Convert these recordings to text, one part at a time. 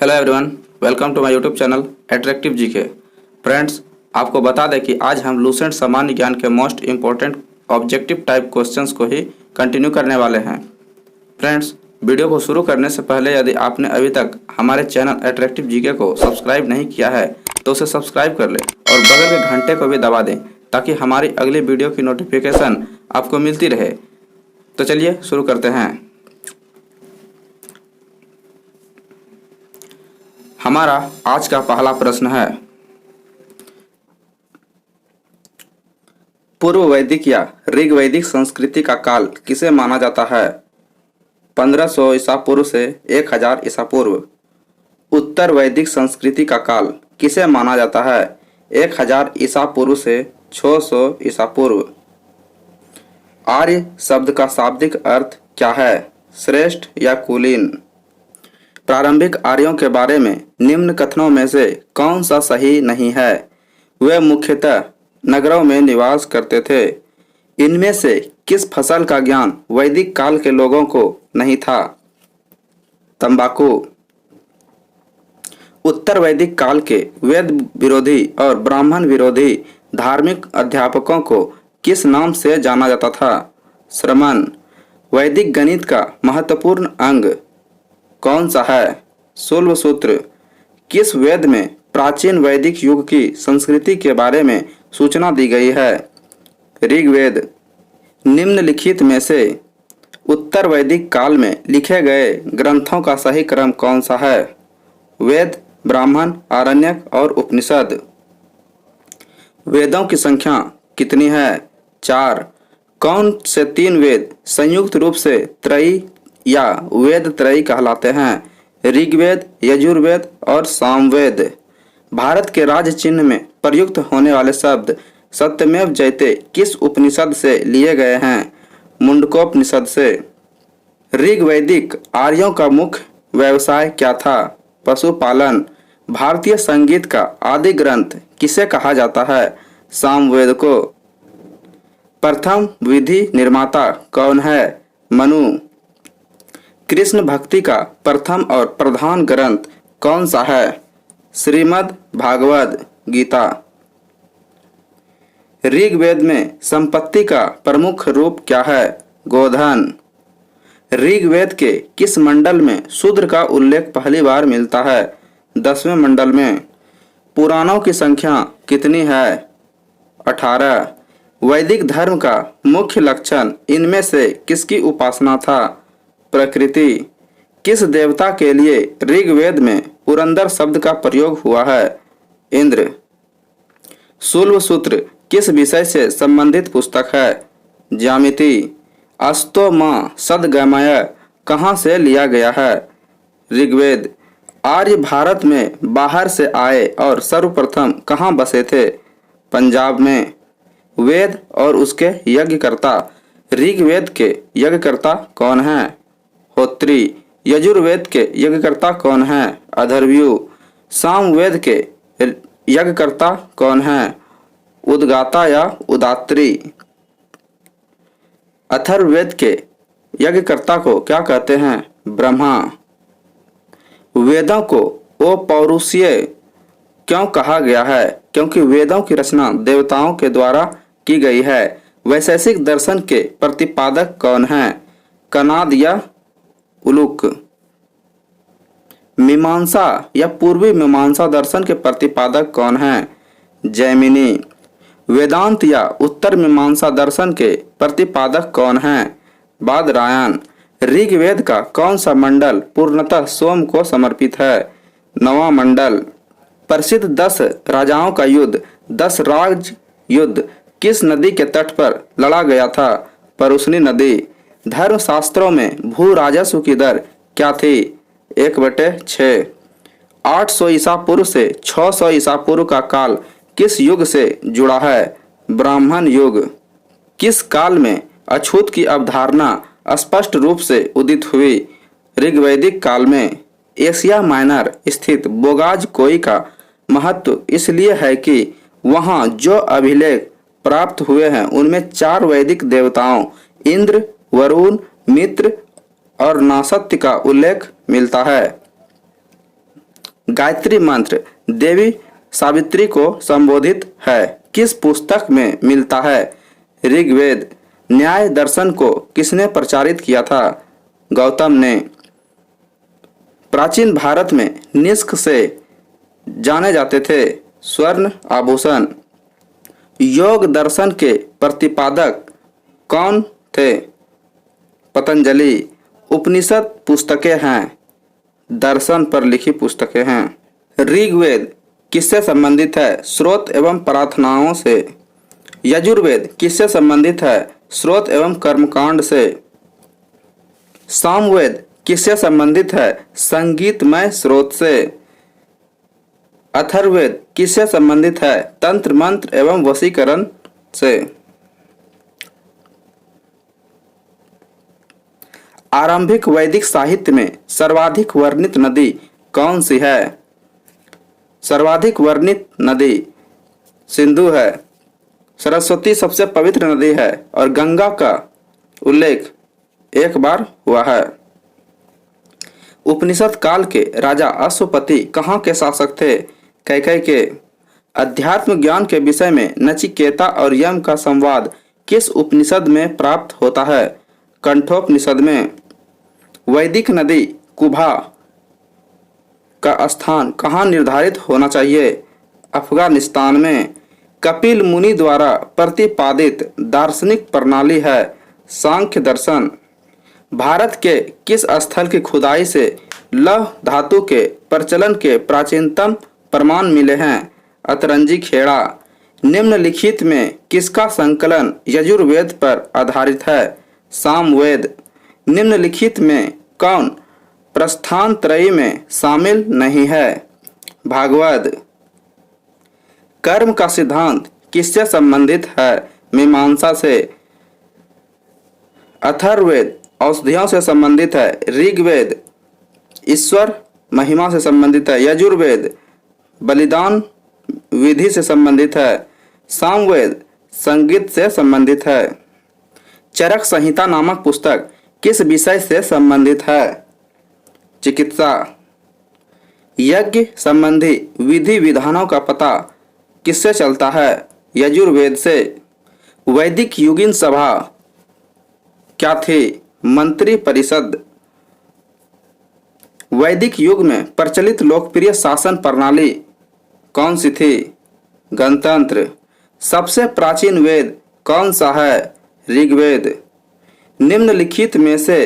Hello everyone, welcome to my YouTube channel attractive GK. Friends, आपको बता दें कि आज हम लूसेंट सामान्य ज्ञान के most important objective type questions को ही कंटिन्यू करने वाले हैं। फ्रेंड्स, वीडियो को शुरू करने से पहले यदि आपने अभी तक हमारे चैनल अट्रैक्टिव जीके को सब्सक्राइब नहीं किया है तो उसे सब्सक्राइब कर लें और बगल के घंटे को भी दबा दें ताकि हमारी अगली वीडियो की नोटिफिकेशन आपको मिलती रहे। तो चलिए शुरू करते हैं। हमारा आज का पहला प्रश्न है, पूर्व वैदिक या ऋग वैदिक संस्कृति का काल किसे माना जाता है? 1500 ईसा पूर्व से 1000 ईसा पूर्व। उत्तर वैदिक संस्कृति का काल किसे माना जाता है? 1000 ईसा पूर्व से 600 ईसा पूर्व। आर्य शब्द का शाब्दिक अर्थ क्या है? श्रेष्ठ या कुलीन। प्रारंभिक आर्यों के बारे में निम्न कथनों में से कौन सा सही नहीं है? वे मुख्यतः नगरों में निवास करते थे। इनमें से किस फसल का ज्ञान वैदिक काल के लोगों को नहीं था? तंबाकू। उत्तर वैदिक काल के वेद विरोधी और ब्राह्मण विरोधी धार्मिक अध्यापकों को किस नाम से जाना जाता था? श्रमण। वैदिक गणित का महत्वपूर्ण अंग कौन सा है? शूल्ब सूत्र। किस वेद में प्राचीन वैदिक युग की संस्कृति के बारे में सूचना दी गई है? ऋग्वेद। निम्नलिखित में से उत्तर वैदिक काल में लिखे गए ग्रंथों का सही क्रम कौन सा है? वेद, ब्राह्मण, आरण्यक और उपनिषद। वेदों की संख्या कितनी है? 4। कौन से 3 वेद संयुक्त रूप से त्रयी या वेद त्रयी कहलाते हैं? ऋग्वेद, यजुर्वेद और सामवेद। भारत के राज्य चिन्ह में प्रयुक्त होने वाले शब्द सत्यमेव जयते किस उपनिषद से लिए गए हैं? मुंडकोपनिषद से। ऋग्वैदिक आर्यों का मुख्य व्यवसाय क्या था? पशुपालन। भारतीय संगीत का आदि ग्रंथ किसे कहा जाता है? सामवेद को। प्रथम विधि निर्माता कौन है? मनु। कृष्ण भक्ति का प्रथम और प्रधान ग्रंथ कौन सा है? श्रीमद् भागवत गीता। ऋग्वेद में संपत्ति का प्रमुख रूप क्या है? गोधन। ऋग्वेद के किस मंडल में शूद्र का उल्लेख पहली बार मिलता है? 10वें मंडल में। पुराणों की संख्या कितनी है? 18। वैदिक धर्म का मुख्य लक्षण इनमें से किसकी उपासना था? प्रकृति। किस देवता के लिए ऋग्वेद में पुरंदर शब्द का प्रयोग हुआ है? इंद्र। शूल्ब सूत्र किस विषय से संबंधित पुस्तक है? ज्यामिति। अस्तो मां सदगमय कहाँ से लिया गया है? ऋग्वेद। आर्य भारत में बाहर से आए और सर्वप्रथम कहाँ बसे थे? पंजाब में। वेद और उसके यज्ञकर्ता। ऋग्वेद के यज्ञकर्ता कौन है? होत्री। यजुर्वेद के यज्ञकर्ता कौन है? अथर्वयु। सामवेद के यज्ञकर्ता कौन है? उद्गाता या उदात्री। अथर्ववेद के यज्ञकर्ता को क्या कहते हैं? ब्रह्मा। वेदों को अपौरुषीय क्यों कहा गया है? क्योंकि वेदों की रचना देवताओं के द्वारा की गई है। वैशेषिक दर्शन के प्रतिपादक कौन है? कनाद या उलूक। मीमांसा या पूर्वी मीमांसा दर्शन के प्रतिपादक कौन है? जैमिनी। वेदांत या उत्तर मीमांसा दर्शन के प्रतिपादक कौन है? बादरायण। ऋग्वेद का कौन सा मंडल पूर्णतः सोम को समर्पित है? 9वां मंडल। प्रसिद्ध 10 राजाओं का युद्ध 10 राज युद्ध किस नदी के तट पर लड़ा गया था? परुष्णी नदी। धर्मशास्त्रों में भू राजस्व की दर क्या थी? 1/6। 800 ईसा पूर्व से 600 ईसा पूर्व का काल किस युग से जुड़ा है? ब्राह्मण युग। किस काल में अछूत की अवधारणा स्पष्ट रूप से उदित हुई? ऋग्वैदिक काल में। एशिया माइनर स्थित बोगाज कोई का महत्व इसलिए है कि वहां जो अभिलेख प्राप्त हुए हैं उनमें 4 वैदिक देवताओं इंद्र, वरुण, मित्र और नासत्य का उल्लेख मिलता है। गायत्री मंत्र देवी सावित्री को संबोधित है? किस पुस्तक में मिलता है? ऋग्वेद। न्याय दर्शन को किसने प्रचारित किया था? गौतम ने। प्राचीन भारत में निष्क से जाने जाते थे स्वर्ण आभूषण। योग दर्शन के प्रतिपादक कौन थे? पतंजलि। उपनिषद पुस्तकें हैं, दर्शन पर लिखी पुस्तकें हैं। ऋग्वेद किससे संबंधित है? स्रोत एवं प्रार्थनाओं से। यजुर्वेद किससे संबंधित है? स्रोत एवं कर्मकांड से। सामवेद किससे संबंधित है? संगीतमय स्रोत से। अथर्ववेद किससे संबंधित है? तंत्र मंत्र एवं वशीकरण से। आरंभिक वैदिक साहित्य में सर्वाधिक वर्णित नदी कौन सी है? सर्वाधिक वर्णित नदी सिंधु है। सरस्वती सबसे पवित्र नदी है और गंगा का उल्लेख एक बार हुआ है। उपनिषद काल के राजा अश्वपति कहाँ के शासक थे? कैकेयी के। अध्यात्म ज्ञान के विषय में नचिकेता और यम का संवाद किस उपनिषद में प्राप्त होता है? कंठोपनिषद में। वैदिक नदी कुभा का स्थान कहाँ निर्धारित होना चाहिए? अफगानिस्तान में। कपिल मुनि द्वारा प्रतिपादित दार्शनिक प्रणाली है सांख्य दर्शन। भारत के किस स्थल की खुदाई से लौह धातु के प्रचलन के प्राचीनतम प्रमाण मिले हैं? अतरंजी खेड़ा। निम्नलिखित में किसका संकलन यजुर्वेद पर आधारित है? सामवेद। निम्नलिखित में कौन प्रस्थान त्रयी में शामिल नहीं है? भागवत। कर्म का सिद्धांत किससे संबंधित है? मीमांसा से। अथर्ववेद औषधियों से संबंधित है। ऋग्वेद ईश्वर महिमा से संबंधित है। यजुर्वेद बलिदान विधि से संबंधित है। सामवेद संगीत से संबंधित है। चरक संहिता नामक पुस्तक किस विषय से संबंधित है? चिकित्सा। यज्ञ संबंधी विधि विधानों का पता किससे चलता है? यजुर्वेद से। वैदिक युगीन सभा क्या थी? मंत्री परिषद। वैदिक युग में प्रचलित लोकप्रिय शासन प्रणाली कौन सी थी? गणतंत्र। सबसे प्राचीन वेद कौन सा है? ऋग्वेद। निम्नलिखित में से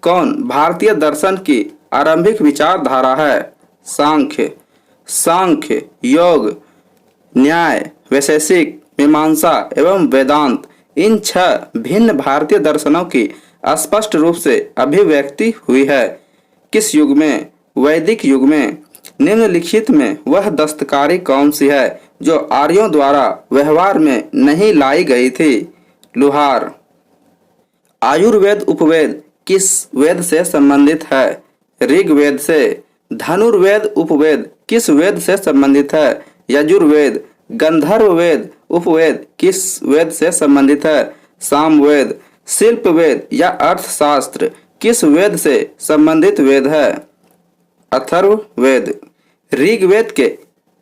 कौन भारतीय दर्शन की आरंभिक विचारधारा है? सांख्य। सांख्य, योग, न्याय, वैशेषिक, मीमांसा एवं वेदांत इन 6 भिन्न भारतीय दर्शनों की स्पष्ट रूप से अभिव्यक्ति हुई है। किस युग में? वैदिक युग में। निम्नलिखित में वह दस्तकारी कौन सी है जो आर्यों द्वारा व्यवहार में नहीं लाई गई थी? लुहार। आयुर्वेद उपवेद किस वेद से संबंधित है? ऋग्वेद से। धनुर्वेद उपवेद किस वेद से संबंधित है? यजुर्वेद। गंधर्व वेद उपवेद किस वेद से संबंधित है? सामवेद। शिल्प वेद या अर्थशास्त्र किस वेद से संबंधित वेद है? अथर्ववेद। ऋग्वेद के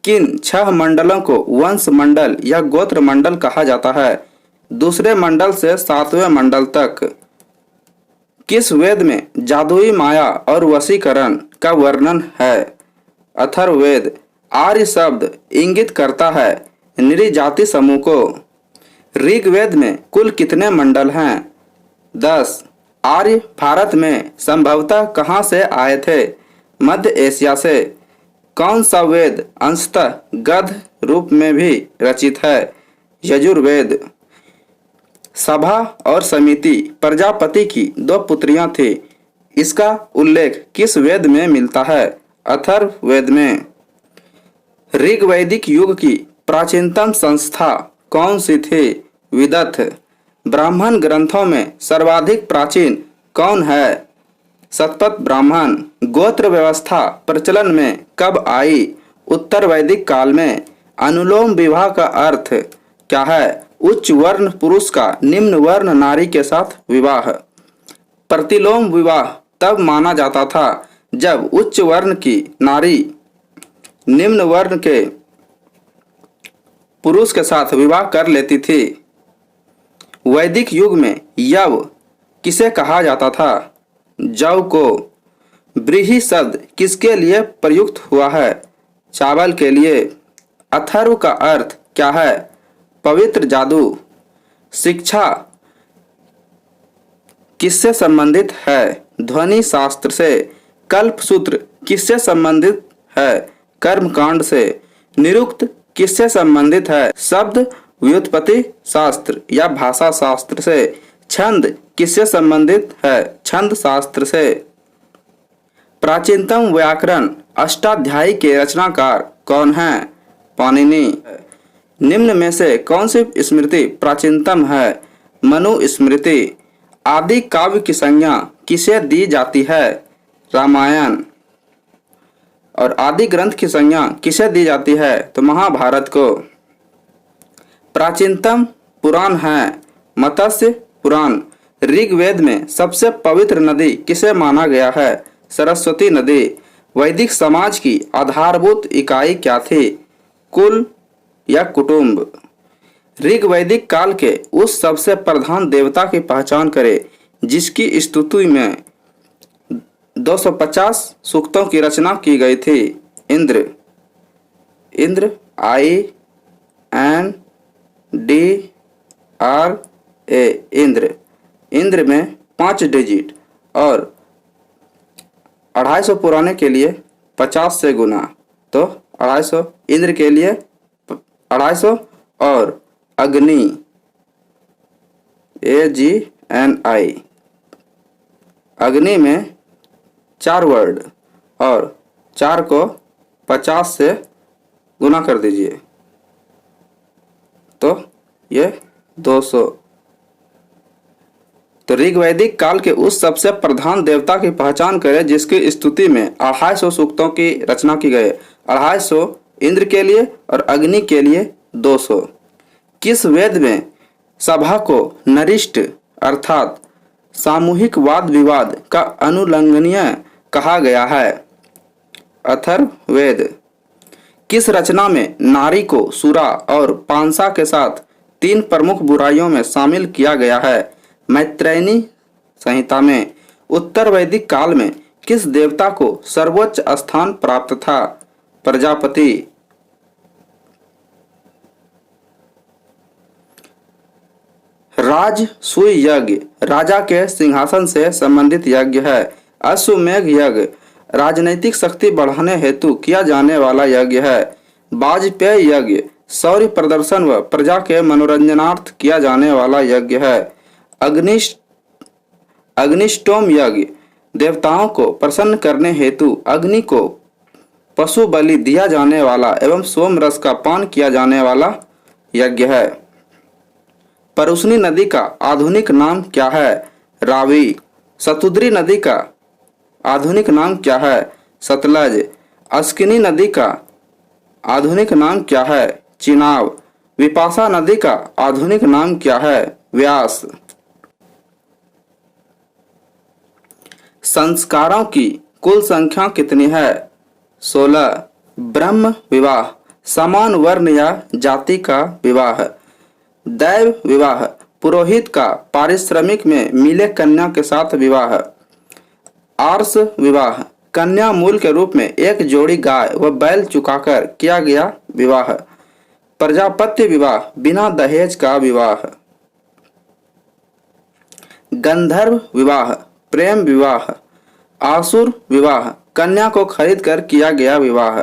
किन 6 मंडलों को वंश मंडल या गोत्र मंडल कहा जाता है? दूसरे मंडल से 7वें मंडल तक। किस वेद में जादुई माया और वशीकरण का वर्णन है? अथर्ववेद। आर्य शब्द इंगित करता है नृजाति समूह को। ऋग्वेद में कुल कितने मंडल हैं? 10। आर्य भारत में संभवतः कहाँ से आए थे? मध्य एशिया से। कौन सा वेद अंशतः गद्य रूप में भी रचित है? यजुर्वेद। सभा और समिति प्रजापति की 2 पुत्रियां थी। इसका उल्लेख किस वेद में मिलता है? अथर्ववेद में। ऋग्वैदिक युग की प्राचीनतम संस्था कौन सी थी? विदथ। ब्राह्मण ग्रंथों में सर्वाधिक प्राचीन कौन है? शतपथ ब्राह्मण। गोत्र व्यवस्था प्रचलन में कब आई? उत्तर वैदिक काल में। अनुलोम विवाह का अर्थ क्या है? उच्च वर्ण पुरुष का निम्न वर्ण नारी के साथ विवाह। प्रतिलोम विवाह तब माना जाता था जब उच्च वर्ण की नारी निम्न वर्ण के पुरुष के साथ विवाह कर लेती थी। वैदिक युग में यव किसे कहा जाता था? जव को। व्रीहि शब्द किसके लिए प्रयुक्त हुआ है? चावल के लिए। अथर्व का अर्थ क्या है? पवित्र जादू। शिक्षा किससे संबंधित है? ध्वनि शास्त्र से। कल्पसूत्र किससे संबंधित है? कर्मकांड से। निरुक्त किससे संबंधित है? शब्द व्युत्पत्ति शास्त्र या भाषा शास्त्र से। छंद किससे संबंधित है? छंद शास्त्र से। प्राचीनतम व्याकरण अष्टाध्यायी के रचनाकार कौन है? पाणिनि। निम्न में से कौन सी स्मृति प्राचीनतम है? मनु स्मृति। आदि काव्य की संज्ञा किसे दी जाती है? रामायण। और आदि ग्रंथ की संज्ञा किसे दी जाती है? तो महाभारत को। प्राचीनतम पुराण है मत्स्य पुराण। ऋग्वेद में सबसे पवित्र नदी किसे माना गया है? सरस्वती नदी। वैदिक समाज की आधारभूत इकाई क्या थी? कुल या कुटुंब। ऋग्वैदिक काल के उस सबसे प्रधान देवता की पहचान करें जिसकी स्तुति में 250 सूक्तों की रचना की गई थी। इंद्र। इंद्र INDRA। इंद्र। इंद्र में 5 डिजिट और 250 पुराने के लिए 50 से गुना, तो 250 इंद्र के लिए 250 और अग्नि AGNI। अग्नि में 4 वर्ड और 4 को 50 से गुना कर दीजिए तो ये 200। तो ऋग्वैदिक काल के उस सबसे प्रधान देवता की पहचान करें जिसकी स्तुति में 250 सूक्तों की रचना की गई। 250 इंद्र के लिए और अग्नि के लिए 200। किस वेद में सभा को नरिष्ट अर्थात सामूहिक वाद विवाद का अनुल्लंघनीय कहा गया है? अथर्ववेद। किस रचना में नारी को सुरा और पांसा के साथ 3 प्रमुख बुराइयों में शामिल किया गया है? मैत्रेयी संहिता में। उत्तर वैदिक काल में किस देवता को सर्वोच्च स्थान प्राप्त था? प्रजापति। राजसूय यज्ञ राजा के सिंहासन से संबंधित यज्ञ है। अश्वमेध यज्ञ राजनैतिक शक्ति बढ़ाने हेतु किया जाने वाला यज्ञ है। वाजपेय यज्ञ शौर्य प्रदर्शन व प्रजा के मनोरंजनार्थ किया जाने वाला यज्ञ है। अग्निष्टोम यज्ञ देवताओं को प्रसन्न करने हेतु अग्नि को पशु बलि दिया जाने वाला एवं सोम रस का पान किया जाने वाला यज्ञ है। परुशनी नदी का आधुनिक नाम क्या है? रावी। सतुद्री नदी का आधुनिक नाम क्या है? सतलज। अस्किनी नदी का आधुनिक नाम क्या है? चिनाब। विपाशा नदी का आधुनिक नाम क्या है? व्यास। संस्कारों की कुल संख्या कितनी है? 16। ब्रह्म विवाह समान वर्ण या जाति का विवाह। दैव विवाह पुरोहित का पारिश्रमिक में मिले कन्या के साथ विवाह। आर्ष विवाह कन्या मूल के रूप में एक जोड़ी गाय व बैल चुकाकर किया गया विवाह। प्रजापत्य विवाह बिना दहेज का विवाह। गंधर्व विवाह प्रेम विवाह। आसुर विवाह कन्या को खरीद कर किया गया विवाह।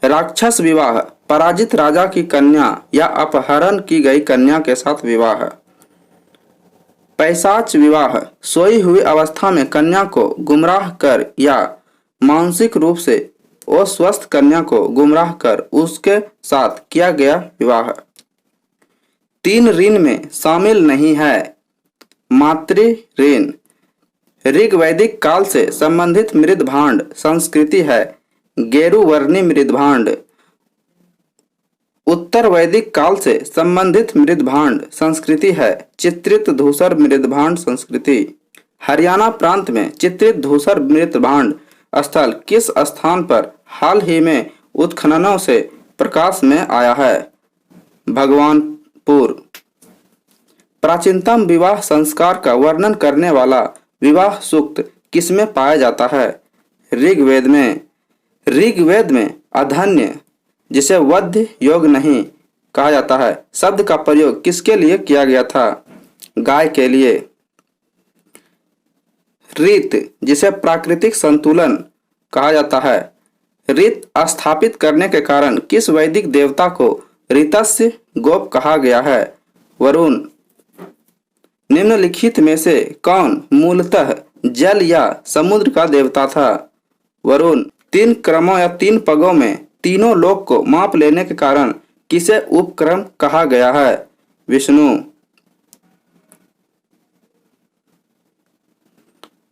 राक्षस विवाह पराजित राजा की कन्या या अपहरण की गई कन्या के साथ विवाह। पैशाच विवाह सोई हुई अवस्था में कन्या को गुमराह कर या मानसिक रूप से अस्वस्थ कन्या को गुमराह कर उसके साथ किया गया विवाह। 3 ऋण में शामिल नहीं है। मातृ ऋण ऋग्वैदिक काल से संबंधित मृद भांड संस्कृति है। गेरुवर्णी मृद भांड। उत्तर वैदिक काल से संबंधित मृद भांड संस्कृति है चित्रित धूसर मृद भांड संस्कृति। हरियाणा प्रांत में चित्रित धूसर मृद भांड स्थल किस स्थान पर हाल ही में उत्खननों से प्रकाश में आया है? भगवानपुर। प्राचीनतम विवाह संस्कार का वर्णन करने वाला विवाह सूक्त किसमें पाया जाता है? ऋग्वेद में। ऋग्वेद में अधन्य, जिसे वध्य योग नहीं कहा जाता है, शब्द का प्रयोग किसके लिए किया गया था? गाय के लिए। ऋत, जिसे प्राकृतिक संतुलन कहा जाता है, ऋत स्थापित करने के कारण किस वैदिक देवता को ऋतस्य गोप कहा गया है? वरुण। निम्नलिखित में से कौन मूलतः जल या समुद्र का देवता था? वरुण। 3 क्रमों या 3 पगों में तीनों लोक को माप लेने के कारण किसे उपक्रम कहा गया है? विष्णु।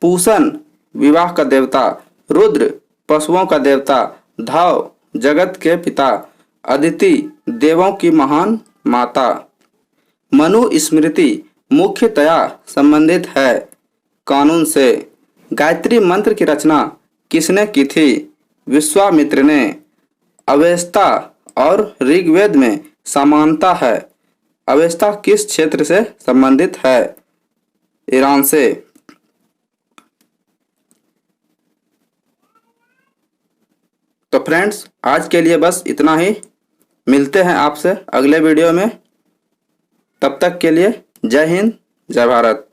पूषण विवाह का देवता, रुद्र पशुओं का देवता, धाव जगत के पिता, अदिति देवों की महान माता। मनुस्मृति मुख्यतया संबंधित है कानून से। गायत्री मंत्र की रचना किसने की थी? विश्वामित्र ने। अवेस्ता और ऋग्वेद में समानता है। अवेस्ता किस क्षेत्र से संबंधित है? ईरान से। तो फ्रेंड्स, आज के लिए बस इतना ही। मिलते हैं आपसे अगले वीडियो में। तब तक के लिए जय हिंद, जय भारत।